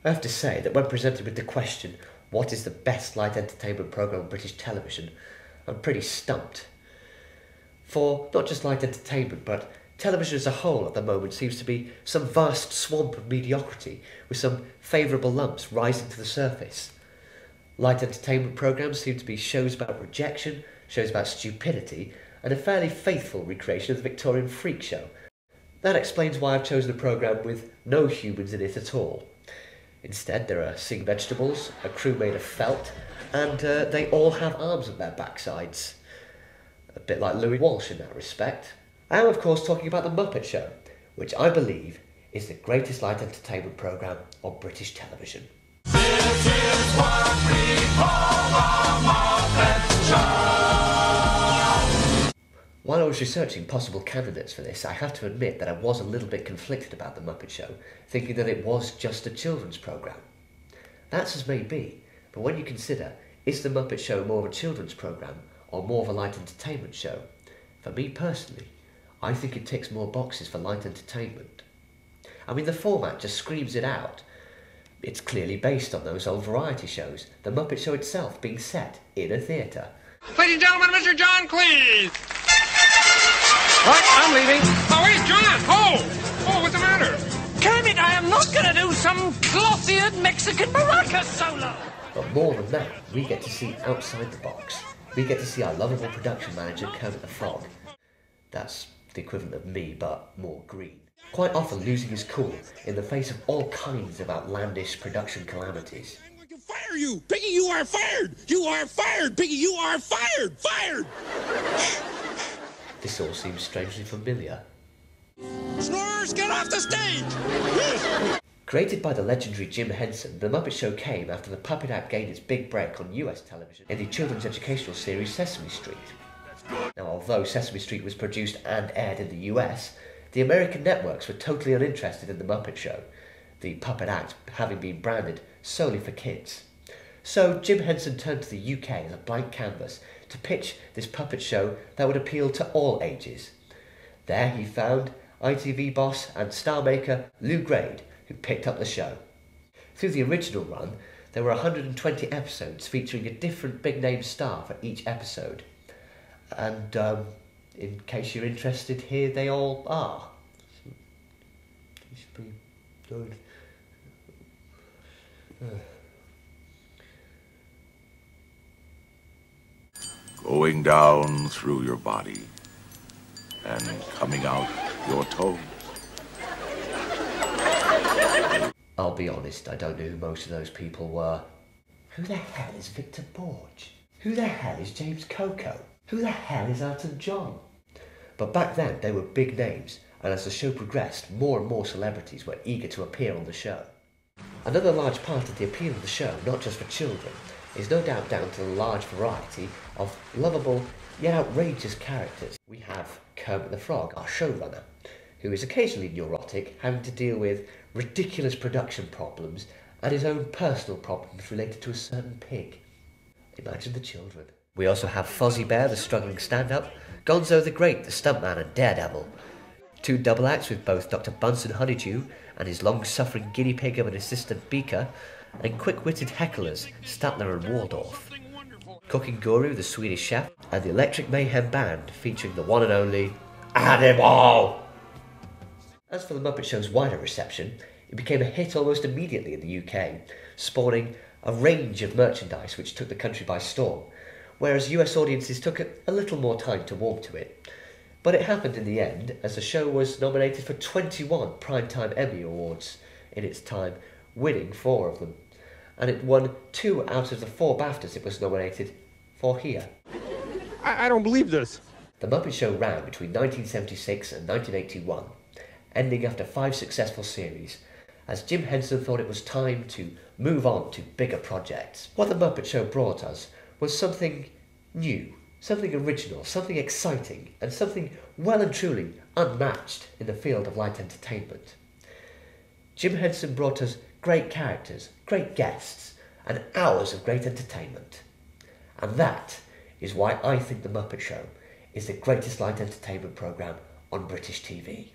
I have to say that when presented with the question, what is the best light entertainment programme on British television, I'm pretty stumped. For not just light entertainment, but television as a whole at the moment seems to be some vast swamp of mediocrity with some favourable lumps rising to the surface. Light entertainment programmes seem to be shows about rejection, shows about stupidity, and a fairly faithful recreation of the Victorian freak show. That explains why I've chosen a programme with no humans in it at all. Instead, there are singing vegetables, a crew made of felt, and they all have arms at their backsides. A bit like Louis Walsh in that respect. I am, of course, talking about The Muppet Show, which I believe is the greatest light entertainment programme on British television. This is what we call The Muppet Show! While I was researching possible candidates for this, I have to admit that I was a little bit conflicted about The Muppet Show, thinking that it was just a children's programme. That's as may be, but when you consider, is The Muppet Show more of a children's programme or more of a light entertainment show? For me personally, I think it ticks more boxes for light entertainment. I mean, the format just screams it out. It's clearly based on those old variety shows, The Muppet Show itself being set in a theatre. Ladies and gentlemen, Mr. John Cleese! Right, I'm leaving. Oh, wait, John! Oh, what's the matter? Kermit, I am not going to do some gloss-eared Mexican maraca solo. But more than that, we get to see outside the box. We get to see our lovable production manager, Kermit the Frog. That's the equivalent of me, but more green. Quite often losing his cool in the face of all kinds of outlandish production calamities. I'm going to fire you! Piggy, you are fired! You are fired! Piggy, you are fired! Fired! This all seems strangely familiar. Snorers, get off the stage! Created by the legendary Jim Henson, The Muppet Show came after the puppet act gained its big break on US television in the children's educational series Sesame Street. Now, although Sesame Street was produced and aired in the US, the American networks were totally uninterested in The Muppet Show, the puppet act having been branded solely for kids. So Jim Henson turned to the UK as a blank canvas to pitch this puppet show that would appeal to all ages. There he found ITV boss and star maker Lou Grade, who picked up the show. Through the original run, there were 120 episodes featuring a different big-name star for each episode. And in case you're interested, here they all are. You should be doing... Going down through your body and coming out your toes. I'll be honest, I don't know who most of those people were. Who the hell is Victor Borge? Who the hell is James Coco? Who the hell is Elton John? But back then, they were big names, and as the show progressed, more and more celebrities were eager to appear on the show. Another large part of the appeal of the show, not just for children, is no doubt down to the large variety of lovable yet outrageous characters. We have Kermit the Frog, our showrunner, who is occasionally neurotic, having to deal with ridiculous production problems and his own personal problems related to a certain pig. Imagine the children. We also have Fozzie Bear, the struggling stand-up, Gonzo the Great, the stuntman and daredevil. Two double acts with both Dr. Bunsen Honeydew and his long-suffering guinea pig of an assistant Beaker, and quick-witted hecklers Statler and Waldorf. Cooking Guru, the Swedish chef, and the Electric Mayhem Band featuring the one and only Animal! As for the Muppet Show's wider reception, it became a hit almost immediately in the UK, spawning a range of merchandise which took the country by storm, whereas US audiences took a little more time to warm to it. But it happened in the end, as the show was nominated for 21 Primetime Emmy Awards in its time, winning 4 of them. And it won 2 out of the 4 BAFTAs it was nominated for here. I don't believe this. The Muppet Show ran between 1976 and 1981, ending after 5 successful series, as Jim Henson thought it was time to move on to bigger projects. What the Muppet Show brought us was something new, something original, something exciting, and something well and truly unmatched in the field of light entertainment. Jim Henson brought us great characters, great guests, and hours of great entertainment. And that is why I think The Muppet Show is the greatest light entertainment programme on British TV.